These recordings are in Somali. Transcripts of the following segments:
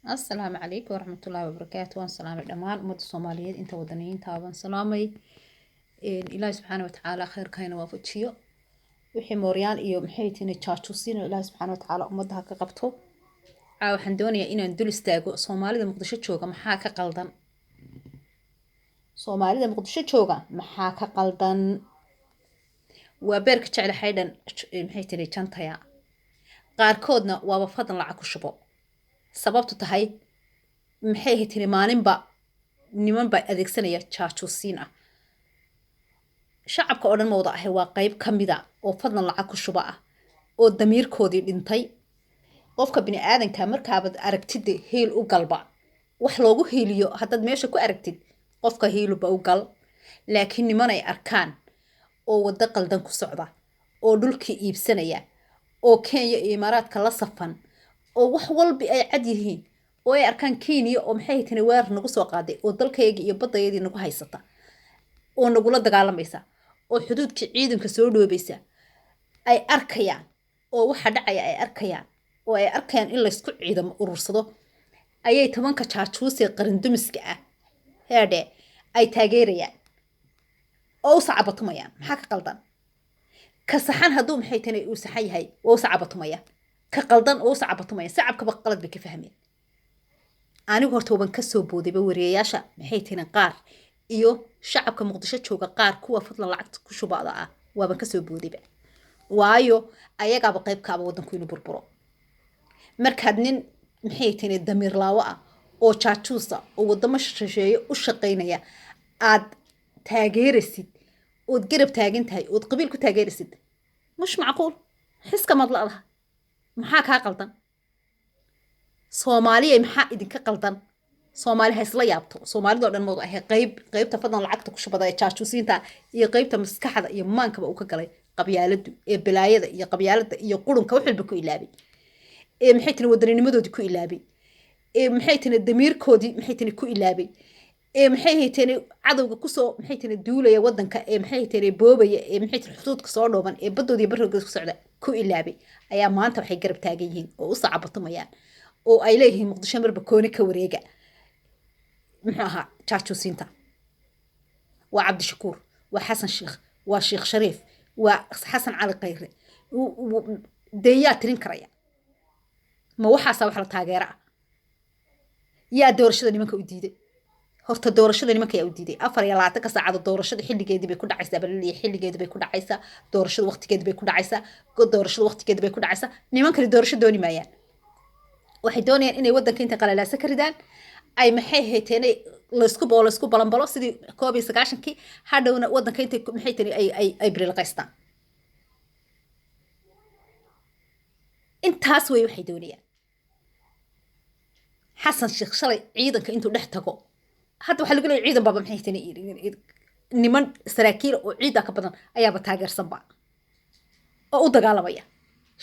السلام عليكم ورحمة الله وبركاته. وان سلام الأمان أمد الصوماليين انت ودنيين تابان سلامي إلهي سبحانه وتعالى خير كاين وافجيو وحي موريان إيو محيتين تشارتوسين إلهي سبحانه وتعالى أمدها كقبطو waxaan doonayaa inaan dul istaago Soomaalida Muqdisho jooga maxaa ka qaldan Soomaalida Muqdisho jooga maxaa ka qaldan waa beerka jecel xaydhan maxay tiri jantaya qaarkoodna waaba fadan lacag ku shubo sababtu tahay maxay tiri maalinba niman ba adeegsanaya jaajuusiin ah shacabka oo dhan ma wada ahay waa qayb kamida oo fadan lacag ku shuba ah oo damiirkoodii dhintay qofka bini aadanka markaabad aragtid heel u galba wax loogu heeliyo hadad meesha ku aragtid qofka heeluba u gal laakiin niman ay arkaan oo wada qaldan ku socda oo dhulkii iibsanaya oo Kenya iyo Imaaraadka la safan oo wax walba ay cad yihiin oo ay arkaan Kenya oo maxay tahay weer nagu soo qaaday oo dalkayga iyo badayadii nagu haysata oo nagula dagaalamaysa oo xuduudka ciidanka soo dhoobaysa ay arkayaan oo waxa dhacaya ay arkayaan oo ay arkayaan in la isku ciidamo urursado ayay tobanka jaajuusay qaran dumiska ah heede ay taageerayaan oo sacabatumayaan maxaa ka qaldan ka saxan haduu maxay tahay uu saxan yahay oo sacabatumayaan ka qaldan oo sacabatumayaan sacabka ba qalad bay ka fahmeen anigu horta waan ka soo boodayba wariyayaasha maxay tahay qaar iyo shacabka Muqdisho jooga qaar kuwa fadlan lacagta ku shubada ah waan ka soo boodayba waayo ayagaaba qayb ka ah wadanku inuu burburo markaad nin maxay tahay damiir laawo ah oo jaajuusa oo wadamo shisheeye u shaqeynaya aad taageeraysid oo garab taagan tahay oo qabiil ku taageeraysid مش معقول حسك مضلها maxaa ka qaldan Soomaaliya maxaa idin ka qaldan Soomaali haysla yaabto Soomaalida oo dhan mood ah qaybta fadan lacagta ku shubada ee jaajuusiinta iyo qaybta maskaxda iyo maankaba uu ka galay qabyaaladu ee bilaayada iyo qabyaalada iyo qurunka wax walba ku ilaabay maxay tan wadanimadoodii ku ilaabay maxay tan damiirkoodii maxay tan ku ilaabay maxay tan cadawga ku soo maxay tan duulaya wadanka maxay tan boobaya maxay tan xuduudka soo dhooban badoodii barroga ku socda ku ilaabay ayaa maanta waxay garab taagan yihiin oo u sacabatumayaan oo ay leeyihiin Muqdisho marba kooni ka wareega muxuu ahaa jaajuusiinta waa Cabdishakuur waa Xasan Sheekh waa Sheekh Shariif waa Xasan Cali Khayre deeyaa tirin karaya ma waxaas wax la taageera yaa doorashada nimanka u diiday horta doorashada nimanka yaa u diiday 24 saacadood doorashada xilligeedii bay ku dhacaysaa balaliye xilligeedii bay ku dhacaysaa doorashada waqtigeedii bay ku dhacaysaa doorashada waqtigeedii bay ku dhacaysaa nimanka doorashada dooni maayaan waxay doonayaan inay wadanka inta qalalaasa ka ridaan ay maxay hayteen la isku balanbalo sidii 19 hadhowna wadanka inta maxay tani ay brilqaystaan intaas way waxay doonayaan Xasan Sheekh shalay ciidanka intuu dhex tago hadda waxa lagu leeyahay ciidan baba maxay tani niman saraakiil oo ciida ka badan ayaaba taageersan ba oo u dagaalamaya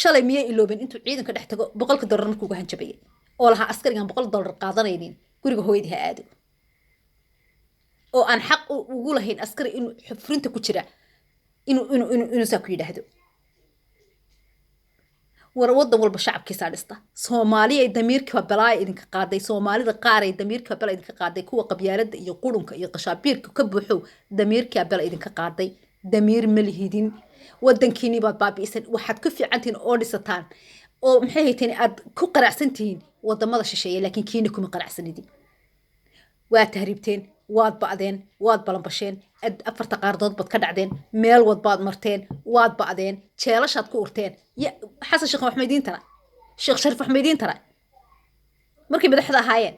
shalay miyay iloobeen intuu ciidanka dhex tago $100 markuu uga hanjabayay oo laha askarigan $100 qaadanaynin guriga hooyadii aado oo aan xaq ugu lahayn askari inuu xufrinta ku jira inuu saa ku yiraahdo wadan walba shacabkiisa dhista Soomaaliya damiirka balaa idinka qaaday Soomaalida qaar ay damiirka balaa idinka qaaday kuwa qabyaalada iyo qurunka iyo qashaabiirka ka buuxo damiirka balaa idinka qaaday damiir malihidin wadankiini baad baabiisan waxaad ku fiicantiin oo dhisataan oo maxay hayteen aad ku qaracsantiin wadamada shisheeye laakiin kiina kuma qaracsanidin waa tahriibteen waad ba'deen waad balanbasheen afarta qaardood bad ka dhacdeen meel wad baad marteen waad ba'deen jeelashaad ku urteen Xasan Sheekh Maxamed tara Sheekh Shariif Maxamed tara markii madaxda ahaayeen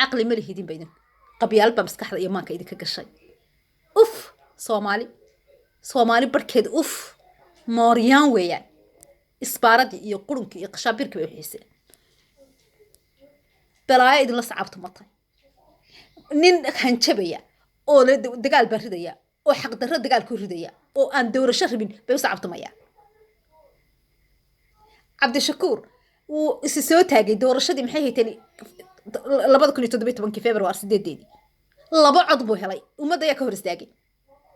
aqli ma lihidin baydan qabyaalba maskaxda iyo maanka idinka gashay uf Soomaali barkeed uf Mooriyaan weeyaan isbaaradii iyo qurunki iyo qashaabirka bay xiiseen balaa idin la sacabto matay nin hanjabaya oo dagaal baridaya oo xaq darro dagaal ku ridaya oo aan doorasho rabin bay u sacabtumaya Cabdishakuur uu is soo taagay doorashadii maxay hayteen 2017 February 8 laba cod buu helay umada ayaa ka hor istaagay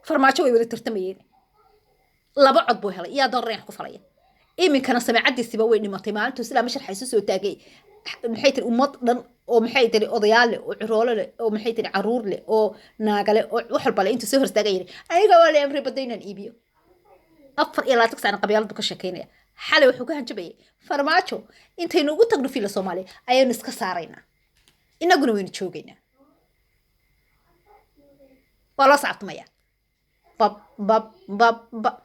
farmaajo way wada tartamayeen laba cod buu helay yaa doorreex ku falaya iminkana samacadiisiba way dhimatay maalintu sida mashar xaysu soo taagay maxay tiri ummad dhan oo maxay tiri odayaal leh oo ciroolo leh oo maxay tiri caruur leh oo naaga leh oo wax walba leh intuu soo hortaagan yiri aniga waa la amray badda inaan iibiyo 24 sano qabyaaladu ka sheekeynaya xalay wuxuu ka hanjabayay farmaajo intaynu ugu tagno fiila Soomaaliya ayaynu iska saaraynaa inaguna waynu joogaynaa waa loo sacabtumaya bab bab bab bab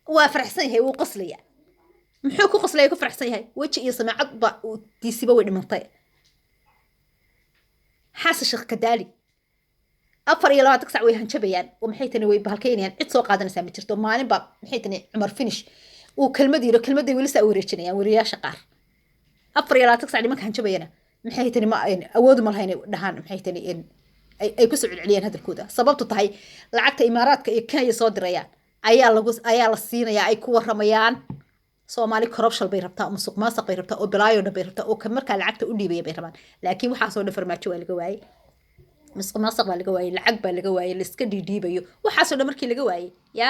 waa faraxsan yahay wuu qoslaya muxuu ku qoslaya ku faraxsan yahay waji iyo samaacad ba tiisiba way dhimantay xaasa sheekh kadaali 24 sac way hanjabayaan oo maxay tani way bahalkeynayaan cid soo qaadanaysa ma jirto maalin ba maxay tani Umar Finish uu kelmadii weli saa wareejinayaan wariyaasha qaar 24 sac nimanka hanjabayana maxay tani ma awood ma lahayn dhahan maxay tani ay ku soo celceliyaan hadalkooda sababtu tahay lacagta imaaraadka iyo Kenya soo dirayaan ayaa la siinayaa ay ku waramayaan Soomaali corruption bay rabtaa musuq maasuq bay rabtaa oo balaayo bay rabtaa oo marka lacagta u dhiibay bay rabaan laakiin waxa soo dhafar maajo waa laga waayay musuq maasuq baa laga waayay lacag baa laga waayay la iska dhiibayo waxa soo markii laga waayay ya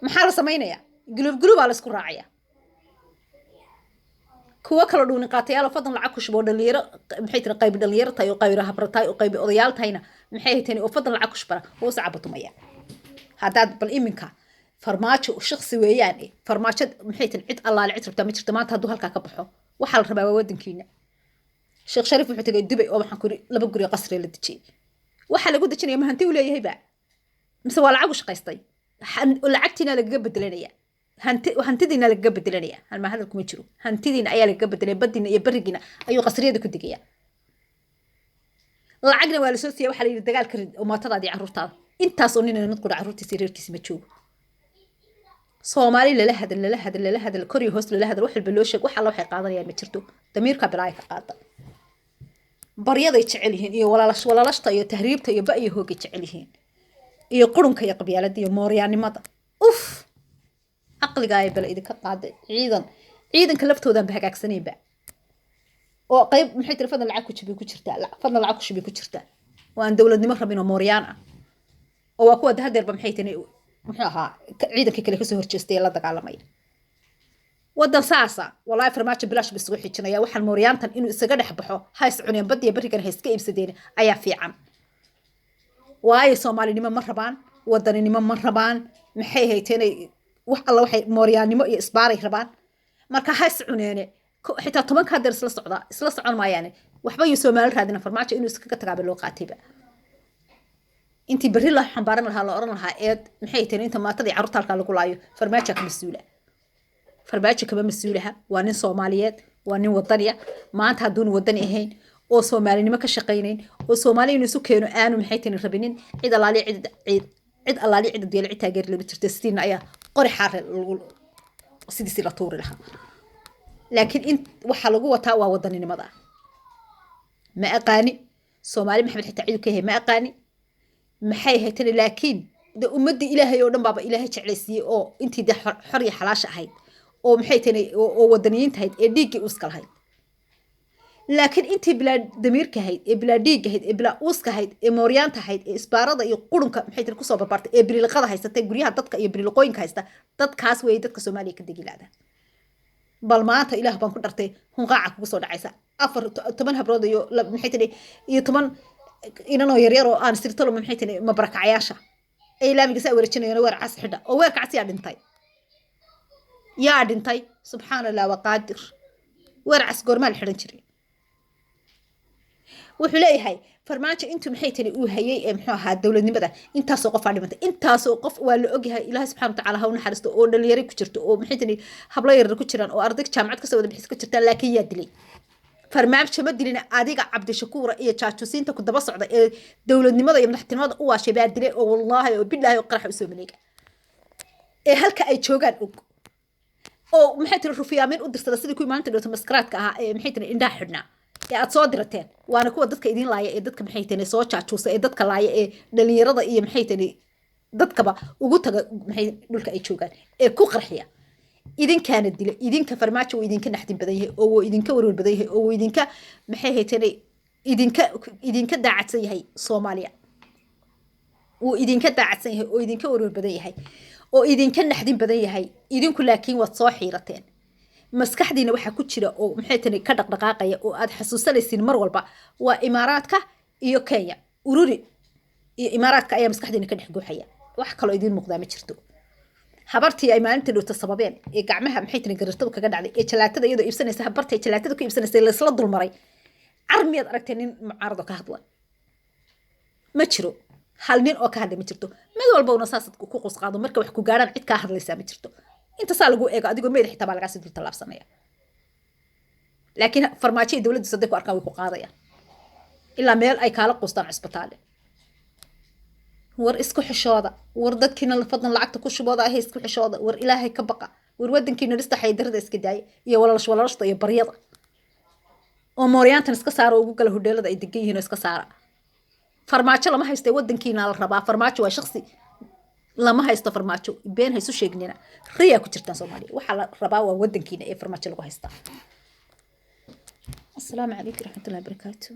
maxaa la sameeynaya gulub baa la isku raacaya kuwa kala dhuuni qaatayaal fadan lacag ku shubo dhalinyaro maxay tiri qayb dhalinyaro tahay oo qayb habrataay oo qayb odayaal tahayna maxay tani oo fadan lacag ku shubara oo sacabatumaya hadaad bal iminka farmaajo shakhsi weeyaan farmaajo maxay tani cid allaale cid rabtaa ma jirto maanta hadduu halkaa ka baxo waxa la rabaa wadankiina sheekh shariif wuxuu tagay Dubai oo waxaan ku laba guri qasri la dejiyay waxa lagu dejinaya ma hanti u leeyahay ba mise waa lacag u shaqaystay lacagtiina laga bedelanaya hantidiina laga bedelanaya hal ma hadalku ma jiro hantidiina ayaa laga bedelay badina iyo barigiina ayuu qasriyada ku digaya lacagna waa la soo siiyay waxa la yiri dagaalka umaatadaadii caruurtaada intaas oo nin mid qura caruurtiisa reerkiisa ma joogo Soomaali la hadal koriyo hoos la hadal wax walba loo sheeg waxa la waxay qaadanayaan ma jirto damiirka bilaay ka qaada baryaday jecel yihiin iyo walaalashta iyo tahriibta iyo baa iyo hooga jecel yihiin iyo qurunka iyo qabyaalada iyo mooryaanimada uf aqliga ay bal idinka qaaday ciidanka laftoodan bahagaagsanayba oo qayb maxay tiri fadan lacag ku jibi ku jirta waan dawladnimo rabin oo mooryaan ah oo waa kuwa hadeerba maxay tani muxuu ahaa ciidanka kale ka soo horjeestay la dagaalamay wadan saasa wallahi farmaajo bilaash bis ugu xijinaya waxaan mooryaantan inuu isaga dhex baxo hays cuneen badiya barigan hayska iibsadeen ayaa fiican waayo Soomaalinimo ma rabaan wadaninimo ma rabaan maxay hayteenay wax alla waxay mooryaanimo iyo isbaaray rabaan marka hays cuneene xitaa 10 ka isla socon maayaan waxba iyo Soomaali raadina farmaajo inuu iskaga tagaaba loo qaatayba intii bari la xambaaran lahaa la oran lahaa eed maxay tahay inta maatadii carruurta halka lagu laayo farmaajo kama masuulaha waa nin Soomaaliyeed waa nin wadaniya maanta haduun wadani ahayn oo Soomaalinimo ka shaqeynayn oo Soomaali inuu isu keeno aanu maxay tahay rabinin cid allaali cid diyal cid taageer la jirtay sidina ayaa qori xaar sidii la tuuri lahaa laakiin in waxa lagu wataa waa wadaninimada ma aqaani Soomaali maxamed xitaa cid ka yahay ma aqaani maxay haytay laakiin ummadii Ilaahay oo dhan baaba Ilaahay jeclaysiiyay oo intii xor iyo xalaash ahayd oo maxay tahay oo wadaniyiin tahay ee dhiigii uska lahayd laakiin intii bilaa damiirka ahayd ee bilaa dhiig ahayd ee bilaa uska ahayd ee mooryaanta ahayd ee isbaarada iyo qurunka maxay tahay ku soo barbartay ee biliqada haysatay guryaha dadka iyo biliqooyinka haysta dadkaas way dadka Soomaaliya ka degilaada bal maanta Ilaah baan ku dhartay hunqaaca kugu soo dhacaysa 10 habrood iyo maxay tahay iyo 10 inanoo yaryar oo aan sirtalo maxay tahay ma barakacayaasha ay laamiga saa wareejinayaan weer cas xidha oo weer kacsi yaa dhintay subxaanallah wa qaadir weer cas goorma la xidhan jiray wuxuu leeyahay farmaajo intuu maxay tahay uu hayay ee muxuu ahaa dawladnimada intaasoo qof dhimantay intaasoo qof waa la ogyahay Ilaahay subxaanahu wa ta'ala ha u naxariisto oo dhalinyaro ku jirto oo maxay tahay hablo yar ku jiraan oo arday jaamacad ka soo wada bixis ka jirtaan laakiin yaa dilay farmaajo ma dilina adiga Cabdishakuur iyo jaajuusiinta ku daba socda ee dawladnimada iyo madaxtinimada u waashay baa dilay oo wallahi oo billahi qarax u soo maleega ee halka ay joogaan oo maxay tahay rufiyaamin u dirsada sidii ku maanta dhawto maskaraadka ahaa ee maxay tahay indhaha xidhnaa ee aad soo dirateen waana kuwa dadka idin laaya ee dadka maxay tahay soo jaajuusa ee dadka laaya ee dhalinyarada iyo maxay tahay dadkaba ugu taga maxay dhulka ay joogaan ee ku qarxiya idinkaana dila idinka farmaajo idinka naxdin badan yahay oo idinka warwar badan yahay oo idinka maxay haytay idinka daacadsan yahay Soomaaliya oo idinka daacadsan yahay oo idinka warwar badan yahay oo idinka naxdin badan yahay idinku laakiin waad soo xiirateen maskaxdiina waxaa ku jira oo maxay tani ka dhaqdhaqaaqaya oo aad xasuusanaysiin mar walba waa imaaraadka iyo kenya ururi iyo imaaraadka ayaa maskaxdiina ka dhex guuxaya wax kaloo idiin muuqdaa ma jirto habartii ay maalintii dhowta sababeen ee gacmaha maxay tani garartadu kaga dhacday ee jalaatada iyadoo iibsanaysa habartay jalaatada ku iibsanaysa laysla dulmaray carmiyaad aragtay nin mucaarado ka hadla ma jiro hal nin oo ka hadlay ma jirto mid walba una saas ku qusqaado marka wax ku gaaraan cid ka hadlaysaa ma jirto inta saa lagu eego adigoo meedax xitaa baa lagaa sii dul tallaabsanaya laakiin farmaajo dowladdu saday ku arkaan way ku qaadayaan ilaa meel ay kaala qustaan cisbitaale war isku xishooda war dadkiina fadlan lacagta ku shubooda ahay isku xishooda war ilaahay ka baqa war wadankiina dhista xaydarada iska daaya iyo walaalashta iyo baryada oo mooryaantan iska saara ugu gala hodheelada ay degan yihiin oo iska saara farmaajo lama haysto wadankiina la rabaa farmaajo waa shakhsi lama haysto farmaajo been haysu sheegnina riyaa ku jirtaan Soomaaliya waxa la rabaa waa wadankiina ee farmaajo lagu haystaa. Assalaamu calaykum waraxmatullaahi wabarakaatuh.